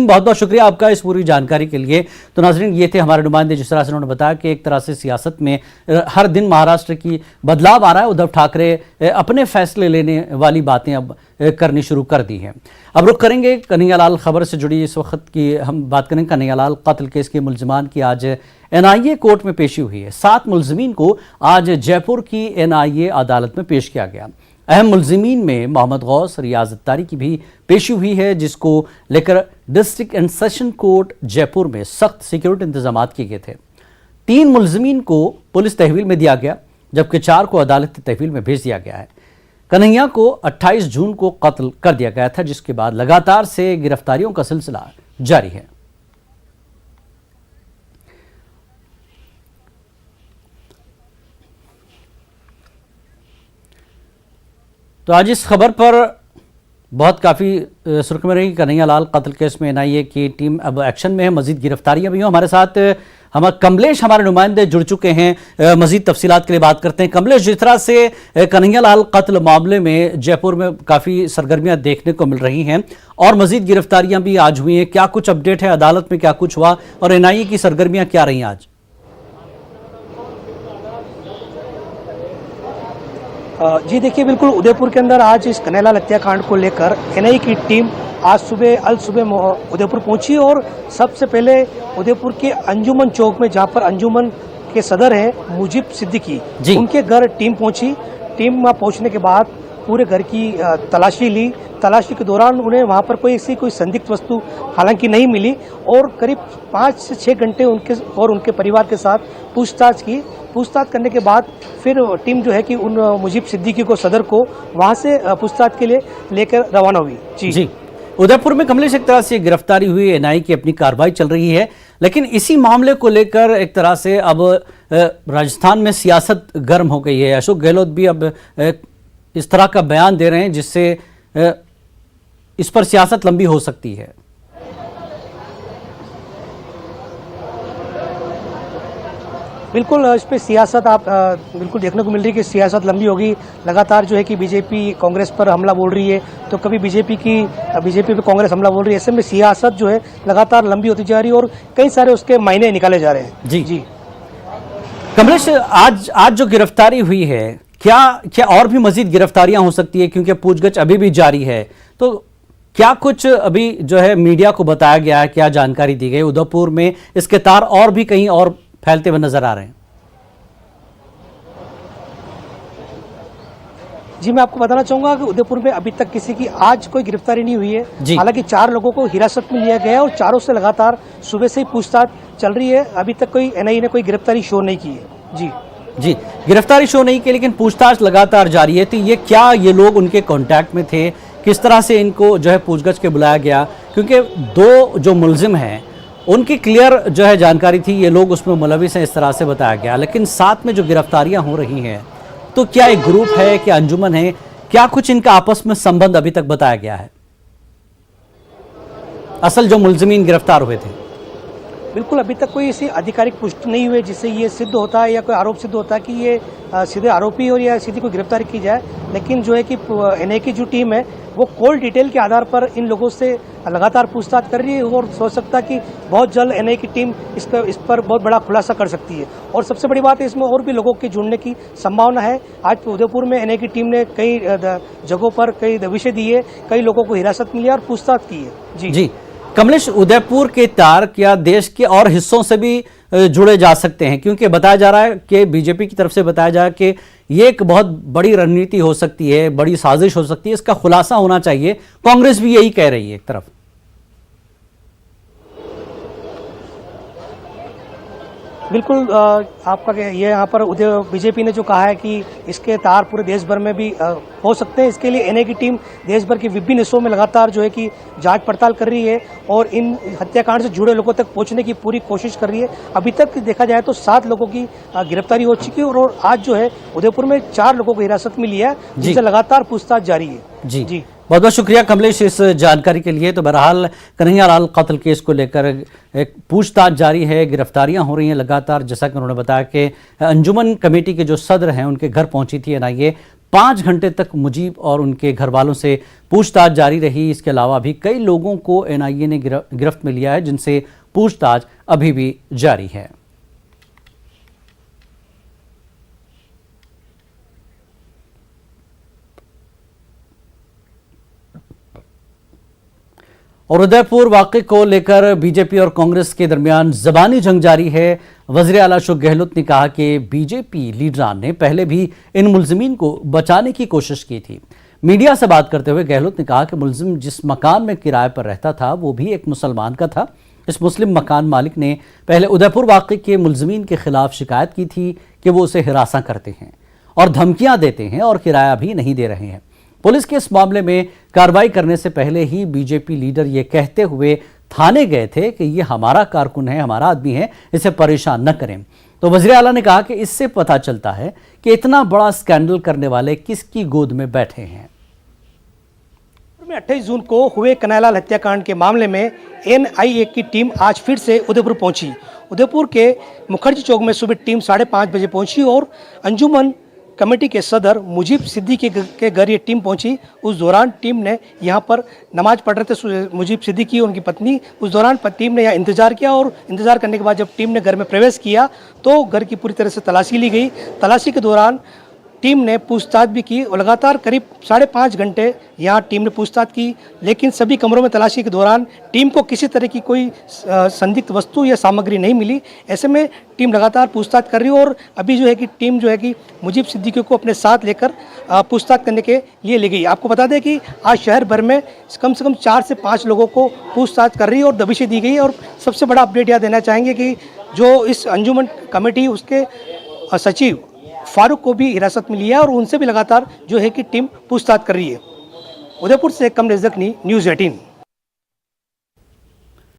बहुत बहुत शुक्रिया आपका इस पूरी जानकारी के लिए। तो नाज़रीन, ये थे हमारे नुमाइंदे, जिस तरह से उन्होंने बताया कि एक तरह से सियासत में हर दिन महाराष्ट्र की बदलाव आ रहा है। उद्धव ठाकरे अपने फैसले लेने वाली बातें अब करनी शुरू कर दी हैं। अब रुख करेंगे कन्हैयालाल खबर से जुड़ी। इस वक्त की हम बात करेंगे कन्हैयालाल कत्ल केस के मुलजमान की आज NIA कोर्ट में पेशी हुई है। 7 मुलजमीन को आज जयपुर की NIA अदालत में पेश किया गया। अहम मुलजिमीन में मोहम्मद गौस, रियाज अत्तारी की भी पेशी हुई है, जिसको लेकर district and session court Jaipur में सख्त सिक्योरिटी इंतजाम किए गए थे। 3 मुलजिमीन को पुलिस तहवील में दिया गया, जबकि 4 को अदालती तहवील में भेज दिया गया है। कन्हैया को 28 जून को कत्ल कर दिया गया था, जिसके बाद लगातार से गिरफ्तारियों का सिलसिला जारी है। तो आज इस खबर पर बहुत काफ़ी सुर्खी में रही। कन्हैयालाल कत्ल केस में NIA की टीम अब एक्शन में है, मजीद गिरफ्तारियां भी हों। हमारे साथ कमलेश, हमारे नुमाइंदे जुड़ चुके हैं। मजीद तफसीलात के लिए बात करते हैं। कमलेश, जिस तरह से कन्हैयालाल कत्ल मामले में जयपुर में काफ़ी सरगर्मियां देखने को मिल रही हैं और मजीद गिरफ्तारियां भी आज हुई हैं, क्या कुछ अपडेट है? अदालत में क्या कुछ हुआ और NIA की सरगर्मियां क्या रही आज? जी देखिए, बिल्कुल उदयपुर के अंदर आज इस कन्हैयालाल हत्याकांड को लेकर NIA की टीम आज सुबह उदयपुर पहुंची और सबसे पहले उदयपुर के अंजुमन चौक में, जहां पर अंजुमन के सदर हैं मुजीब सिद्दीकी, उनके घर टीम पहुंची। टीम वहां पहुंचने के बाद पूरे घर की तलाशी ली। तलाशी के दौरान उन्हें वहां पर कोई संदिग्ध वस्तु हालांकि नहीं मिली और करीब 5 से 6 घंटे उनके परिवार के साथ पूछताछ की। पूछताछ करने के बाद फिर टीम जो है कि उन मुजीब सिद्दीकी को, सदर को, वहां से पूछताछ के लिए लेकर रवाना हुई। जी उदयपुर में कमलेश एक तरह से गिरफ्तारी हुई, NIA की अपनी कार्रवाई चल रही है, लेकिन इसी मामले को लेकर एक तरह से अब राजस्थान में सियासत गर्म हो गई है। अशोक गहलोत भी अब इस तरह का बयान दे रहे हैं जिससे इस पर सियासत लंबी हो सकती है। बिल्कुल, इस पे सियासत आप बिल्कुल देखने को मिल रही है कि सियासत लंबी होगी। लगातार जो है कि बीजेपी कांग्रेस पर हमला बोल रही है, तो कभी बीजेपी पे कांग्रेस हमला बोल रही है। ऐसे में सियासत जो है लगातार लंबी होती जा रही है और कई सारे उसके मायने निकाले जा रहे हैं। जी कमलेश, आज जो गिरफ्तारी हुई है, क्या और भी मजीद गिरफ्तारियां हो सकती है? क्योंकि पूछगछ अभी भी जारी है, तो क्या कुछ अभी जो है मीडिया को बताया गया है, क्या जानकारी दी गई? उदयपुर में इसके तार और भी कहीं और फैलते हुए नजर आ रहे हैं। जी, मैं आपको बताना चाहूंगा कि उदयपुर में अभी तक किसी की आज कोई गिरफ्तारी नहीं हुई है। हालांकि 4 लोगों को हिरासत में लिया गया है और चारों से लगातार सुबह से ही पूछताछ चल रही है। अभी तक कोई NIA ने कोई गिरफ्तारी शो नहीं की है। जी, गिरफ्तारी शो नहीं की, लेकिन पूछताछ लगातार जारी है। तो ये लोग उनके कांटेक्ट में थे? किस तरह से इनको जो है पूछगछ के बुलाया गया? क्योंकि 2 जो मुलजिम हैं उनकी क्लियर जो है जानकारी थी, ये लोग उसमें मुलविस हैं, इस तरह से बताया गया। लेकिन साथ में जो गिरफ्तारियां हो रही हैं, तो क्या एक ग्रुप है, क्या अंजुमन है, क्या कुछ इनका आपस में संबंध अभी तक बताया गया है? असल जो मुलजिमीन गिरफ्तार हुए थे, बिल्कुल अभी तक कोई ऐसी आधिकारिक पुष्टि नहीं हुई जिससे ये सिद्ध होता है या कोई आरोप सिद्ध होता है कि ये सीधे आरोपी और या सीधी कोई गिरफ्तारी की जाए। लेकिन जो है कि NIA की जो टीम है वो कॉल डिटेल के आधार पर इन लोगों से लगातार पूछताछ कर रही है और सोच सकता है कि बहुत जल्द NIA की टीम इस पर बहुत बड़ा खुलासा कर सकती है। और सबसे बड़ी बात है, इसमें और भी लोगों के जुड़ने की संभावना है। आज उदयपुर में NIA की टीम ने कई जगहों पर कई विषय दिए, कई लोगों को हिरासत में लिया और पूछताछ की है। जी कमलेश, उदयपुर के तार क्या देश के और हिस्सों से भी जुड़े जा सकते हैं? क्योंकि बताया जा रहा है कि बीजेपी की तरफ से बताया जा रहा है कि ये एक बहुत बड़ी रणनीति हो सकती है, बड़ी साजिश हो सकती है, इसका खुलासा होना चाहिए। कांग्रेस भी यही कह रही है एक तरफ। बिल्कुल, आपका ये यहाँ पर बीजेपी ने जो कहा है कि इसके तार पूरे देश भर में भी हो सकते हैं। इसके लिए NIA की टीम देश भर के विभिन्न हिस्सों में लगातार जो है कि जांच पड़ताल कर रही है और इन हत्याकांड से जुड़े लोगों तक पहुंचने की पूरी कोशिश कर रही है। अभी तक देखा जाए तो 7 लोगों की गिरफ्तारी हो चुकी है और आज जो है उदयपुर में 4 लोगों को हिरासत में लिया है, जिनसे लगातार पूछताछ जारी है। जी बहुत बहुत शुक्रिया कमलेश इस जानकारी के लिए। तो बहरहाल कन्हैयालाल कत्ल केस को लेकर एक पूछताछ जारी है, गिरफ्तारियां हो रही हैं लगातार। जैसा कि उन्होंने बताया कि अंजुमन कमेटी के जो सदर हैं उनके घर पहुंची थी NIA, 5 घंटे तक मुजीब और उनके घर वालों से पूछताछ जारी रही। इसके अलावा भी कई लोगों को एनआईए ने गिरफ्त में लिया है, जिनसे पूछताछ अभी भी जारी है। और उदयपुर वाक़े को लेकर बीजेपी और कांग्रेस के दरमियान ज़बानी जंग जारी है। वज़ीर आला अशोक गहलोत ने कहा कि बीजेपी लीडरान ने पहले भी इन मुलजिमीन को बचाने की कोशिश की थी। मीडिया से बात करते हुए गहलोत ने कहा कि मुलजिम जिस मकान में किराए पर रहता था वो भी एक मुसलमान का था। इस मुस्लिम मकान मालिक ने पहले उदयपुर वाक़े के मुलजिमीन के खिलाफ शिकायत की थी कि वो उसे हिरासा करते हैं और धमकियां देते हैं और किराया भी नहीं दे रहे हैं। पुलिस के इस मामले में कार्रवाई करने से पहले ही बीजेपी लीडर ये कहते हुए थाने गए थे कि ये हमारा कारकुन है, हमारा आदमी है, इसे परेशान न करें। तो वज़ीर आला ने कहा कि इससे पता चलता है कि इतना बड़ा स्कैंडल करने वाले किसकी गोद में बैठे हैं। 28 जून को हुए कन्हैयालाल हत्याकांड के मामले में एनआईए की टीम आज फिर से उदयपुर पहुंची। उदयपुर के मुखर्जी चौक में सुबह टीम 5:30 बजे पहुंची और अंजुमन कमेटी के सदर मुजीब सिद्दीकी के घर ये टीम पहुंची। उस दौरान टीम ने यहाँ पर नमाज पढ़ रहे थे मुजीब सिद्दीकी और उनकी पत्नी। उस दौरान टीम ने यहाँ इंतजार किया और इंतजार करने के बाद जब टीम ने घर में प्रवेश किया तो घर की पूरी तरह से तलाशी ली गई। तलाशी के दौरान टीम ने पूछताछ भी की और लगातार करीब 5.5 घंटे यहाँ टीम ने पूछताछ की, लेकिन सभी कमरों में तलाशी के दौरान टीम को किसी तरह की कोई संदिग्ध वस्तु या सामग्री नहीं मिली। ऐसे में टीम लगातार पूछताछ कर रही है और अभी जो है कि टीम जो है कि मुजीब सिद्दीकी को अपने साथ लेकर पूछताछ करने के लिए ले गई। आपको बता दें कि आज शहर भर में कम से कम 4 से 5 लोगों को पूछताछ कर रही है और दबिशें दी गई। और सबसे बड़ा अपडेट यह देना चाहेंगे कि जो इस अंजुमन कमेटी उसके सचिव फारूक को भी हिरासत में लिया और उनसे भी लगातार जो है कि टीम पूछताछ कर रही है। उदयपुर से कमलेश जखनी, न्यूज़ 18।